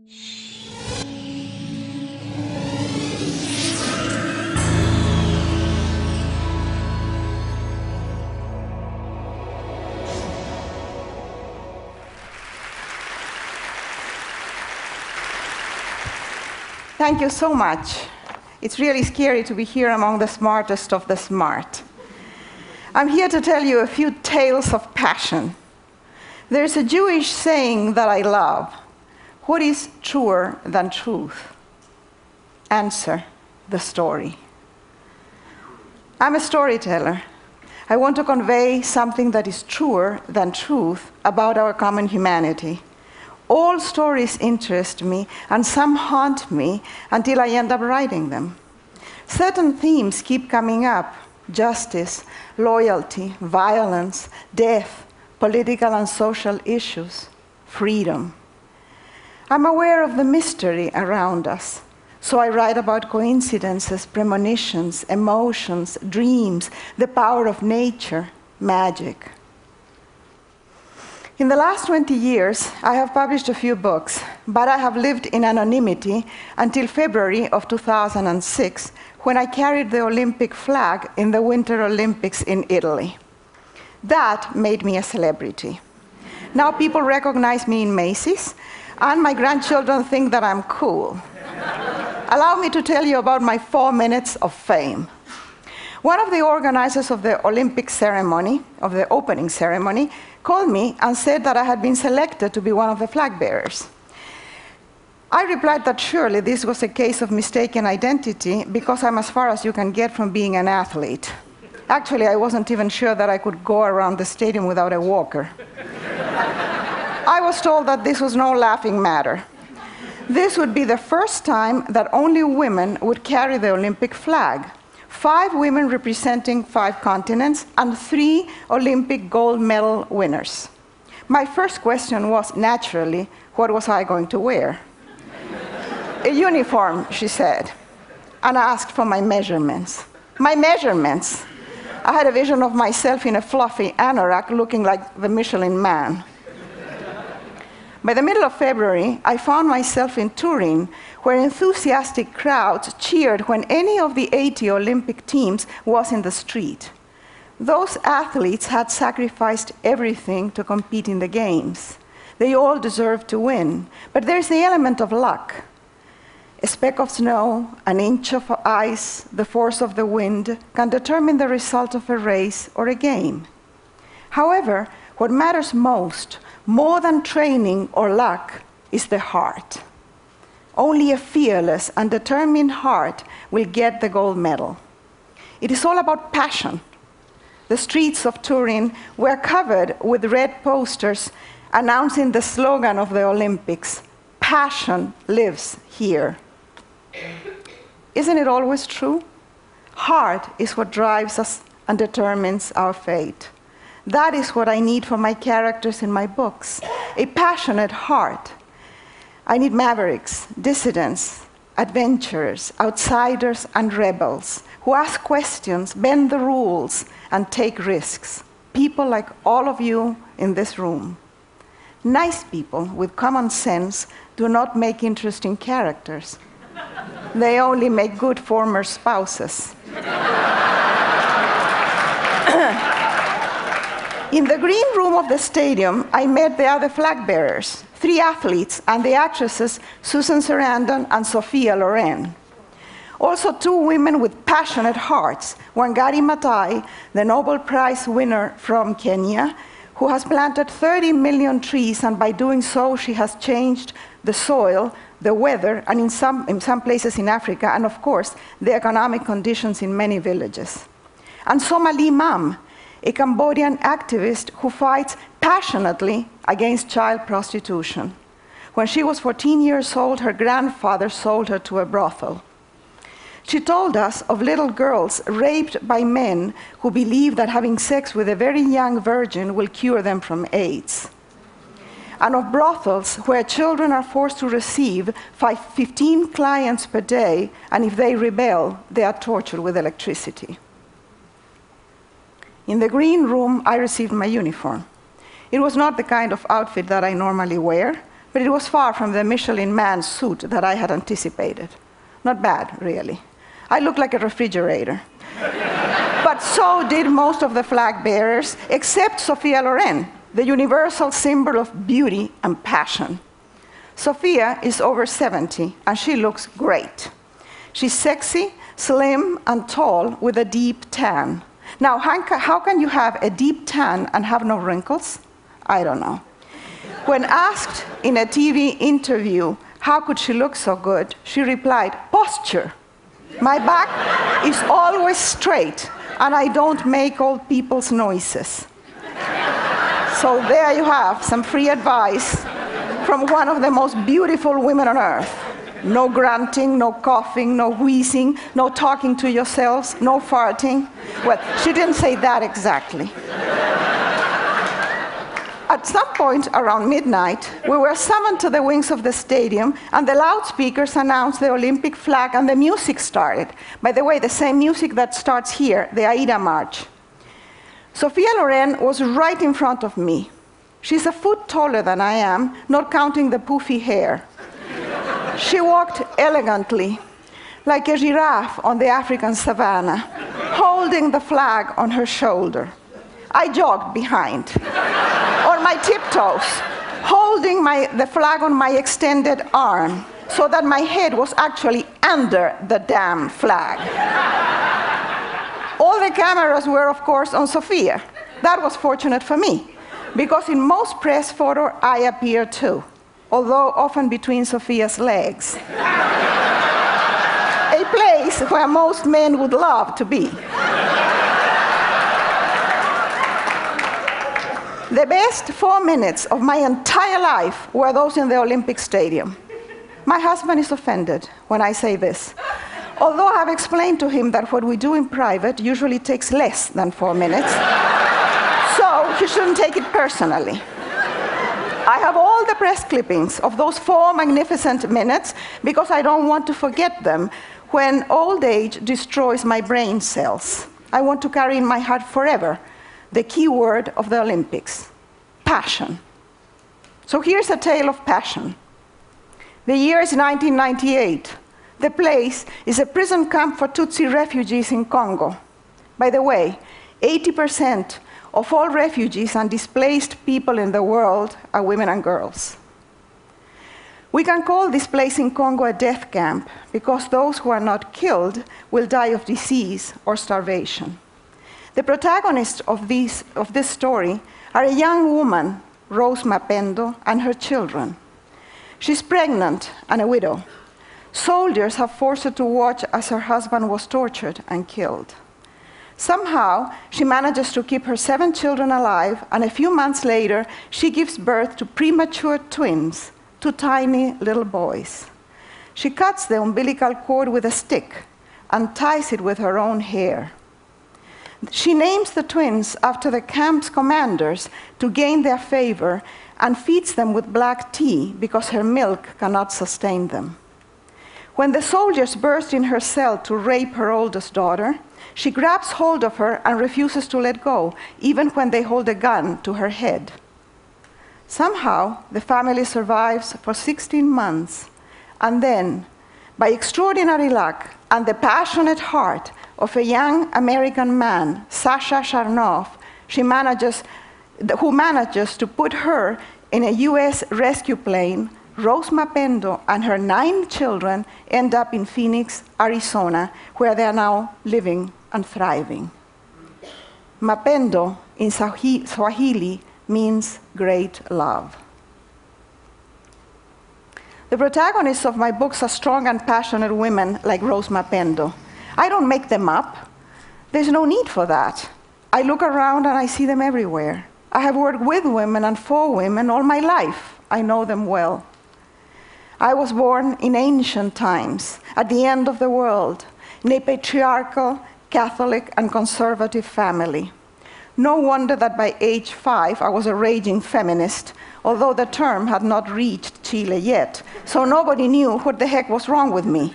Thank you so much. It's really scary to be here among the smartest of the smart. I'm here to tell you a few tales of passion. There's a Jewish saying that I love. What is truer than truth? Answer, the story. I'm a storyteller. I want to convey something that is truer than truth about our common humanity. All stories interest me, and some haunt me until I end up writing them. Certain themes keep coming up: justice, loyalty, violence, death, political and social issues, freedom. I'm aware of the mystery around us, so I write about coincidences, premonitions, emotions, dreams, the power of nature, magic. In the last 20 years, I have published a few books, but I have lived in anonymity until February of 2006, when I carried the Olympic flag in the Winter Olympics in Italy. That made me a celebrity. Now people recognize me in Macy's, and my grandchildren think that I'm cool. Allow me to tell you about my 4 minutes of fame. One of the organizers of the Olympic ceremony, of the opening ceremony, called me and said that I had been selected to be one of the flag bearers. I replied that surely this was a case of mistaken identity, because I'm as far as you can get from being an athlete. Actually, I wasn't even sure that I could go around the stadium without a walker. I was told that this was no laughing matter. This would be the first time that only women would carry the Olympic flag. 5 women representing 5 continents, and 3 Olympic gold medal winners. My first question was, naturally, what was I going to wear? A uniform, she said, and I asked for my measurements. My measurements! I had a vision of myself in a fluffy anorak looking like the Michelin Man. By the middle of February, I found myself in Turin, where enthusiastic crowds cheered when any of the 80 Olympic teams was in the street. Those athletes had sacrificed everything to compete in the games. They all deserved to win, but there's the element of luck. A speck of snow, an inch of ice, the force of the wind can determine the result of a race or a game. However, what matters most, more than training or luck, is the heart. Only a fearless and determined heart will get the gold medal. It is all about passion. The streets of Turin were covered with red posters announcing the slogan of the Olympics: "Passion lives here." Isn't it always true? Heart is what drives us and determines our fate. That is what I need for my characters in my books: a passionate heart. I need mavericks, dissidents, adventurers, outsiders, and rebels who ask questions, bend the rules, and take risks. People like all of you in this room. Nice people with common sense do not make interesting characters. They only make good former spouses. In the green room of the stadium, I met the other flag bearers, 3 athletes, and the actresses Susan Sarandon and Sophia Loren. Also 2 women with passionate hearts, Wangari Maathai, the Nobel Prize winner from Kenya, who has planted 30 million trees, and by doing so, she has changed the soil, the weather, and in some places in Africa, and of course, the economic conditions in many villages. And Somali Mam, a Cambodian activist who fights passionately against child prostitution. When she was 14 years old, her grandfather sold her to a brothel. She told us of little girls raped by men who believe that having sex with a very young virgin will cure them from AIDS. And of brothels where children are forced to receive 15 clients per day, and if they rebel, they are tortured with electricity. In the green room, I received my uniform. It was not the kind of outfit that I normally wear, but it was far from the Michelin Man suit that I had anticipated. Not bad, really. I looked like a refrigerator. But so did most of the flag bearers, except Sophia Loren, the universal symbol of beauty and passion. Sophia is over 70, and she looks great. She's sexy, slim, and tall with a deep tan. Now, how can you have a deep tan and have no wrinkles? I don't know. When asked in a TV interview how could she look so good, she replied, posture. My back is always straight, and I don't make old people's noises. So there you have some free advice from one of the most beautiful women on earth. No grunting, no coughing, no wheezing, no talking to yourselves, no farting. Well, she didn't say that exactly. At some point around midnight, we were summoned to the wings of the stadium, and the loudspeakers announced the Olympic flag, and the music started. By the way, the same music that starts here, the Aida March. Sophia Loren was right in front of me. She's a foot taller than I am, not counting the poofy hair. She walked elegantly, like a giraffe on the African savannah, holding the flag on her shoulder. I jogged behind, on my tiptoes, holding the flag on my extended arm, so that my head was actually under the damn flag. All the cameras were, of course, on Sophia. That was fortunate for me, because in most press photos, I appear too, although often between Sophia's legs. A place where most men would love to be. The best 4 minutes of my entire life were those in the Olympic Stadium. My husband is offended when I say this, although I have explained to him that what we do in private usually takes less than 4 minutes, so he shouldn't take it personally. I have all the press clippings of those 4 magnificent minutes because I don't want to forget them when old age destroys my brain cells. I want to carry in my heart forever the key word of the Olympics, passion. So here's a tale of passion. The year is 1998. The place is a prison camp for Tutsi refugees in Congo. By the way, 80% of all refugees and displaced people in the world are women and girls. We can call this place in Congo a death camp because those who are not killed will die of disease or starvation. The protagonists of this story are a young woman, Rose Mapendo, and her children. She's pregnant and a widow. Soldiers have forced her to watch as her husband was tortured and killed. Somehow, she manages to keep her 7 children alive, and a few months later, she gives birth to premature twins, 2 tiny little boys. She cuts the umbilical cord with a stick and ties it with her own hair. She names the twins after the camp's commanders to gain their favor and feeds them with black tea because her milk cannot sustain them. When the soldiers burst in her cell to rape her oldest daughter, she grabs hold of her and refuses to let go, even when they hold a gun to her head. Somehow, the family survives for 16 months, and then, by extraordinary luck and the passionate heart of a young American man, Sasha Sharnoff, who manages to put her in a US rescue plane, Rose Mapendo and her 9 children end up in Phoenix, Arizona, where they are now living and thriving. Mapendo in Swahili means great love. The protagonists of my books are strong and passionate women like Rose Mapendo. I don't make them up. There's no need for that. I look around and I see them everywhere. I have worked with women and for women all my life. I know them well. I was born in ancient times, at the end of the world, in a patriarchal, Catholic, and conservative family. No wonder that by age 5, I was a raging feminist, although the term had not reached Chile yet, so nobody knew what the heck was wrong with me.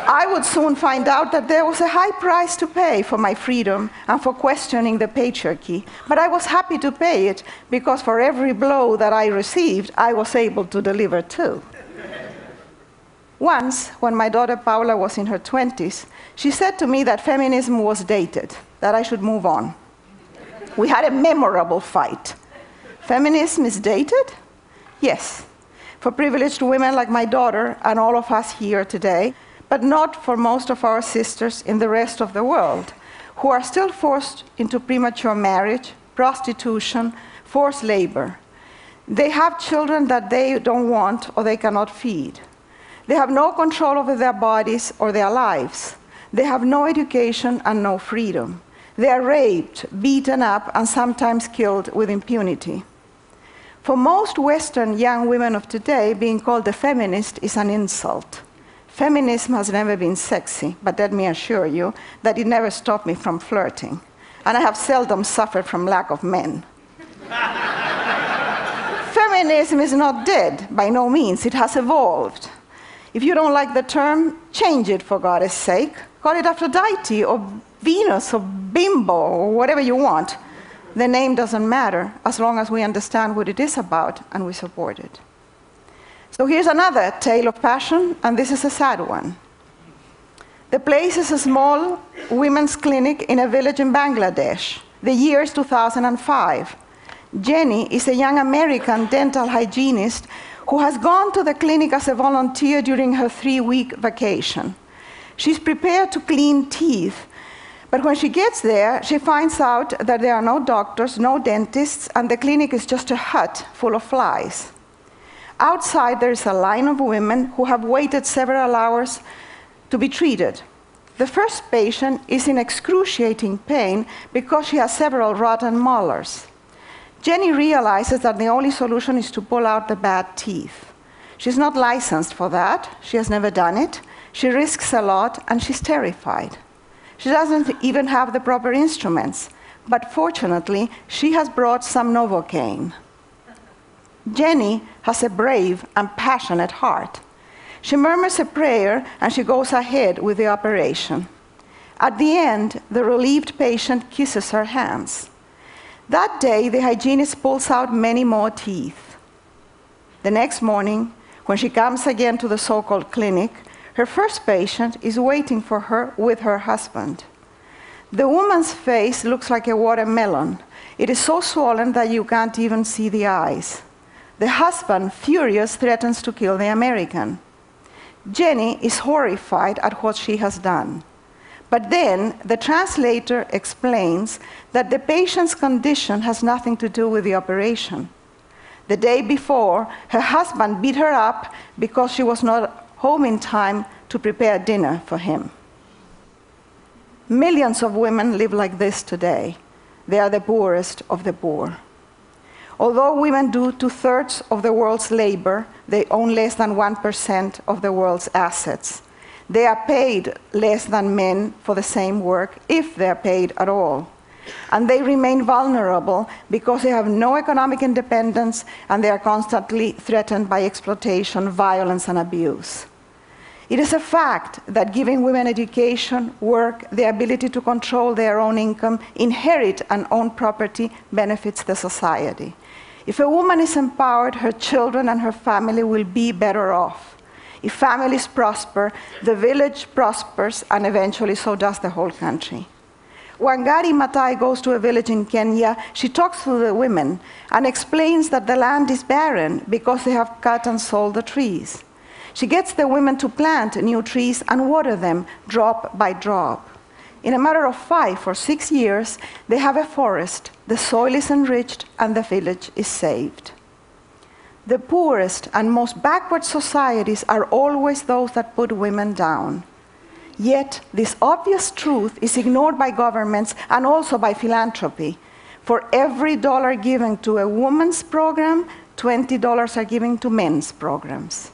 I would soon find out that there was a high price to pay for my freedom and for questioning the patriarchy, but I was happy to pay it because for every blow that I received, I was able to deliver too. Once, when my daughter Paula was in her 20s, she said to me that feminism was dated, that I should move on. We had a memorable fight. Feminism is dated? Yes, for privileged women like my daughter and all of us here today, but not for most of our sisters in the rest of the world, who are still forced into premature marriage, prostitution, forced labor. They have children that they don't want or they cannot feed. They have no control over their bodies or their lives. They have no education and no freedom. They are raped, beaten up, and sometimes killed with impunity. For most Western young women of today, being called a feminist is an insult. Feminism has never been sexy, but let me assure you that it never stopped me from flirting. And I have seldom suffered from lack of men. Feminism is not dead, by no means. It has evolved. If you don't like the term, change it for God's sake. Call it Aphrodite or Venus or Bimbo or whatever you want. The name doesn't matter as long as we understand what it is about and we support it. So here's another tale of passion, and this is a sad one. The place is a small women's clinic in a village in Bangladesh. The year is 2005. Jenny is a young American dental hygienist who has gone to the clinic as a volunteer during her 3-week vacation. She's prepared to clean teeth, but when she gets there, she finds out that there are no doctors, no dentists, and the clinic is just a hut full of flies. Outside, there is a line of women who have waited several hours to be treated. The first patient is in excruciating pain because she has several rotten molars. Jenny realizes that the only solution is to pull out the bad teeth. She's not licensed for that. She has never done it. She risks a lot, and she's terrified. She doesn't even have the proper instruments, but fortunately, she has brought some Novocaine. Jenny has a brave and passionate heart. She murmurs a prayer, and she goes ahead with the operation. At the end, the relieved patient kisses her hands. That day, the hygienist pulls out many more teeth. The next morning, when she comes again to the so-called clinic, her first patient is waiting for her with her husband. The woman's face looks like a watermelon. It is so swollen that you can't even see the eyes. The husband, furious, threatens to kill the American. Jenny is horrified at what she has done. But then the translator explains that the patient's condition has nothing to do with the operation. The day before, her husband beat her up because she was not home in time to prepare dinner for him. Millions of women live like this today. They are the poorest of the poor. Although women do 2/3 of the world's labor, they own less than 1% of the world's assets. They are paid less than men for the same work, if they are paid at all. And they remain vulnerable because they have no economic independence and they are constantly threatened by exploitation, violence, and abuse. It is a fact that giving women education, work, the ability to control their own income, inherit and own property benefits the society. If a woman is empowered, her children and her family will be better off. If families prosper, the village prospers, and eventually so does the whole country. When Gari Matai goes to a village in Kenya, she talks to the women and explains that the land is barren because they have cut and sold the trees. She gets the women to plant new trees and water them drop by drop. In a matter of 5 or 6 years, they have a forest, the soil is enriched, and the village is saved. The poorest and most backward societies are always those that put women down. Yet, this obvious truth is ignored by governments and also by philanthropy. For every dollar given to a woman's program, $20 are given to men's programs.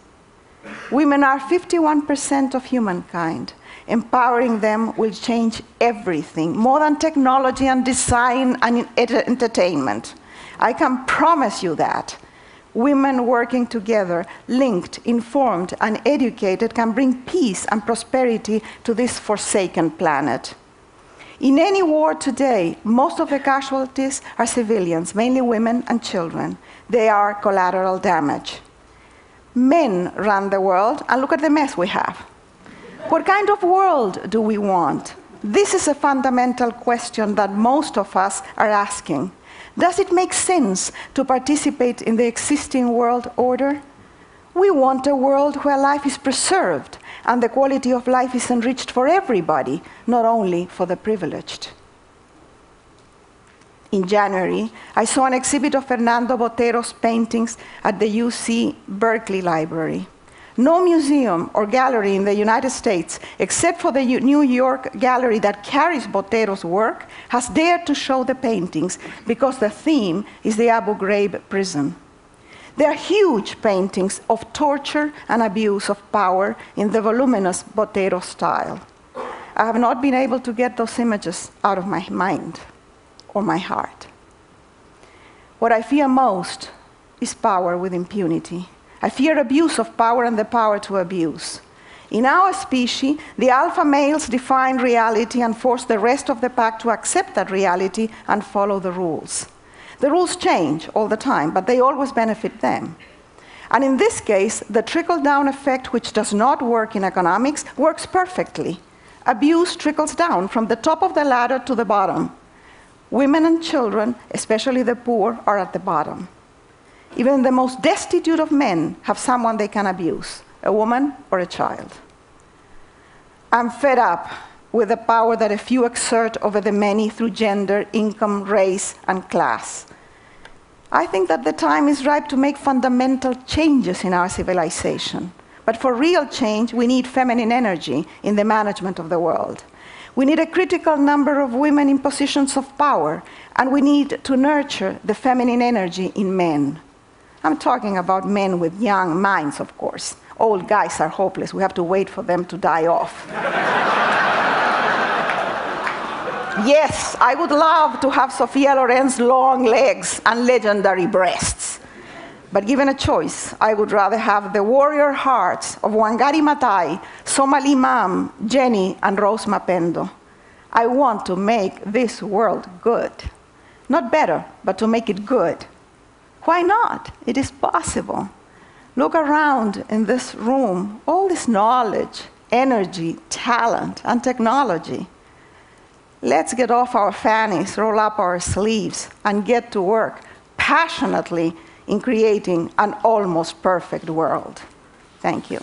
Women are 51% of humankind. Empowering them will change everything, more than technology and design and entertainment. I can promise you that. Women working together, linked, informed, and educated can bring peace and prosperity to this forsaken planet. In any war today, most of the casualties are civilians, mainly women and children. They are collateral damage. Men run the world, and look at the mess we have. What kind of world do we want? This is a fundamental question that most of us are asking. Does it make sense to participate in the existing world order? We want a world where life is preserved and the quality of life is enriched for everybody, not only for the privileged. In January, I saw an exhibit of Fernando Botero's paintings at the UC Berkeley Library. No museum or gallery in the United States, except for the New York gallery that carries Botero's work, has dared to show the paintings because the theme is the Abu Ghraib prison. They are huge paintings of torture and abuse of power in the voluminous Botero style. I have not been able to get those images out of my mind or my heart. What I fear most is power with impunity. I fear abuse of power and the power to abuse. In our species, the alpha males define reality and force the rest of the pack to accept that reality and follow the rules. The rules change all the time, but they always benefit them. And in this case, the trickle-down effect, which does not work in economics, works perfectly. Abuse trickles down from the top of the ladder to the bottom. Women and children, especially the poor, are at the bottom. Even the most destitute of men have someone they can abuse, a woman or a child. I'm fed up with the power that a few exert over the many through gender, income, race, and class. I think that the time is ripe to make fundamental changes in our civilization. But for real change, we need feminine energy in the management of the world. We need a critical number of women in positions of power, and we need to nurture the feminine energy in men. I'm talking about men with young minds, of course. Old guys are hopeless. We have to wait for them to die off. Yes, I would love to have Sophia Loren's long legs and legendary breasts. But given a choice, I would rather have the warrior hearts of Wangari Maathai, Somali Mam, Jenny, and Rose Mapendo. I want to make this world good. Not better, but to make it good. Why not? It is possible. Look around in this room, all this knowledge, energy, talent, and technology. Let's get off our fannies, roll up our sleeves, and get to work passionately in creating an almost perfect world. Thank you.